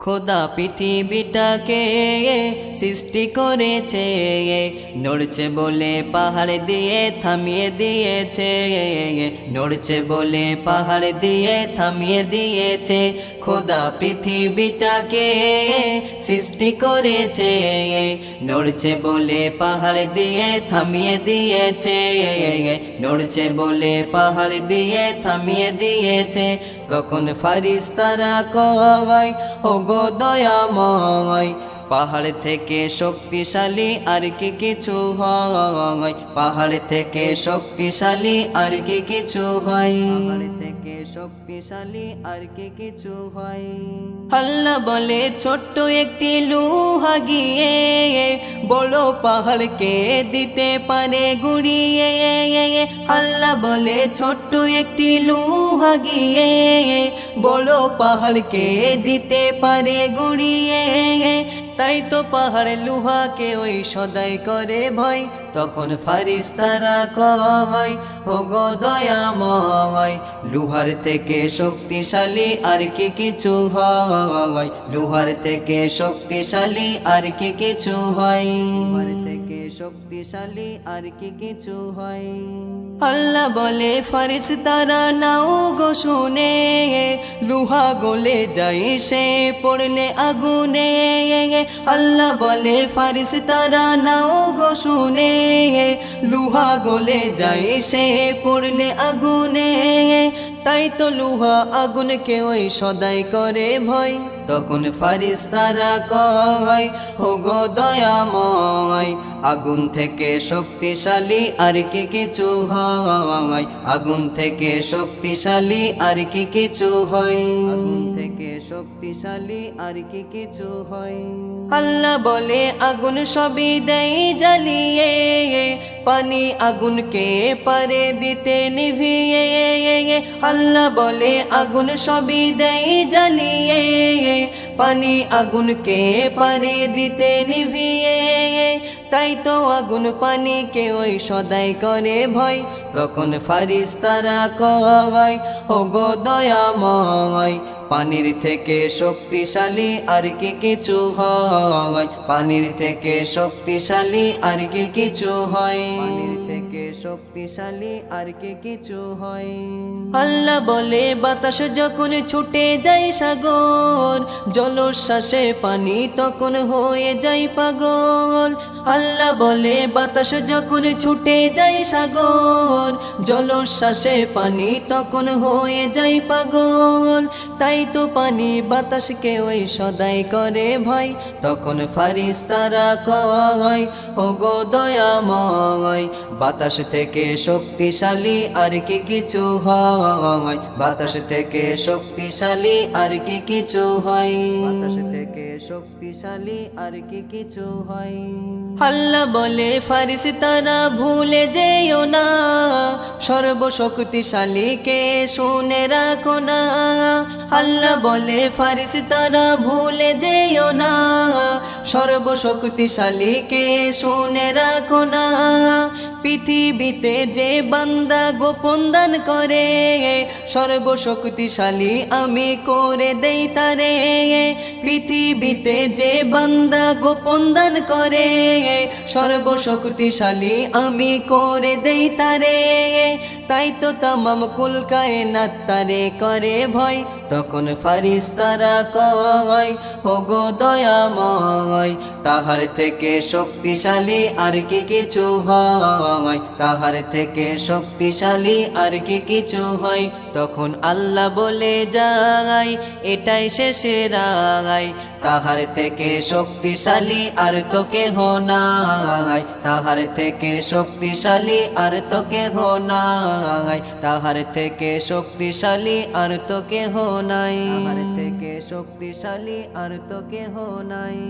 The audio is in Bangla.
খোদা পৃথিবীটাকে সৃষ্টি করেছে, নড়ছে বলে পাহাড় দিয়ে থামিয়ে দিয়েছে, নড়ছে বলে পাহাড় দিয়ে থামিয়ে দিয়েছে। খোদা পৃথিবীটাকে সৃষ্টি করেছে, নড়ছে বলে পাহাড় দিয়ে থামিয়ে দিয়েছে, নড়ছে বলে পাহাড় দিয়ে থামিয়ে দিয়েছে। তখন ফারিস্তারা কয়, ওগো দয়াময়, পাহাড় থেকে শক্তিশালী আর কি কিছু হয়, পাহাড় থেকে শক্তিশালী আর কি কিছু হয়, পাহাড় থেকে শক্তিশালী আর কি কিছু হয়। আল্লাহ বলে ছোট্ট একটি লোহা গিয়ে বড় পাহাড়কে দিতে পারে গুড়িয়ে। আল্লাহ বলে ছোট্ট একটি লোহা গিয়ে বড় পাহাড়কে দিতে পারে গুড়িয়ে। তাই তো পাহাড় লোহাকে ওই সদাই করে ভয়। তখন ফারিস্তারা কয়, ওগো দয়াময়, লোহার থেকে শক্তিশালী আর কি কিছু হয়, লোহার থেকে শক্তিশালী আর কি কিছু হয়, লোহার থেকে শক্তিশালী আর কি কিছু হয়। আল্লাহ বলে ফারিস্তারা নাও গো শুনে, লোহা গলে যায় সে পড়লে আগুনে। আল্লাহ বলে ফারিস্তারা নাও গো শুনে, লোহা গলে যায় সে পড়লে আগুনে। তাই তো লোহা আগুনকে ওই সদাই করে ভয়। তখন ফারিস্তারা কয়, ওগো দয়াময়, আগুন থেকে শক্তিশালী আর কি কিছু হয়, আগুন থেকে শক্তিশালী আর কি কিছু হয়, আগুন থেকে শক্তিশালী আর কি কিছু হয়। আল্লাহ বলে আগুন সবই দেয় জ্বালিয়ে, পানি আগুনকে পারে দিতে নিভিয়ে। আল্লাহ বলে আগুন সবই দেয় জ্বালিয়ে, পানি আগুনকে পারে দিতে নিভিয়ে। তাই তো আগুন পানিকে ওই সদাই করে ভয়। তখন ফারিস্তারা কয়, ওগো দয়াময়, পানির থেকে শক্তিশালী আর কি কিছু হয়, পানির থেকে শক্তিশালী আর কি কিছু হয়, পানির থেকে শক্তিশালী আর কি কিছু হয়। আল্লাহ বলে বাতাস যখন ছুটে যায় সাগর, জলোচ্ছ্বাসে পানি তখন হয়ে যায় পাগল। আল্লাহ বলে বাতাস যখন ছুটে যায় সাগর, জলোচ্ছ্বাসে পানি তখন হয়ে যায় পাগল। তাই তো পানি বাতাসকে ওই সদাই করে ভয়। তখন ফারিস্তারা কয়, ওগো দয়াময়, বাতাস থেকে শক্তিশালী আর কি কিছু হয়, বাতাস থেকে শক্তিশালী আর কি কিছু হয়, বাতাস থেকে শক্তিশালী আর কি কিছু হয়। আল্লাহ বলে ফারিস্তারা ভুলে যেও না, সর্বশক্তিশালীকে শুনে রাখো না। আল্লাহ বলে ফারিস্তারা ভুলে যেও না, সর্বশক্তিশালীকে শুনে রাখো না। পৃথিবীতে যে বান্দা গোপন দান করে, সর্বশক্তিশালী আমি করে দেই তারে। পৃথিবীতে যে বান্দা গোপন দান করে, সর্বশক্তিশালী আমি করে দেই তারে। তাই তো তামাম কুল কায়নাত তারে করে ভয়। তখন ফারিস্তারা কয়, ওগো দয়াময়, তাহার থেকে শক্তিশালী আর কি কিছু হয়, তাহার থেকে শক্তিশালী আর কি কিছু হয়। তখন আল্লাহ বলে যায়, এটাই শেষের রায়, তাহার থেকে শক্তিশালী আর তো কেহ নাই, তাহার থেকে শক্তিশালী আর তো কেহ নাই, তাহার থেকে শক্তিশালী আর তো কেহ নাই, তাহার থেকে শক্তিশালী আর তো কেহ নাই।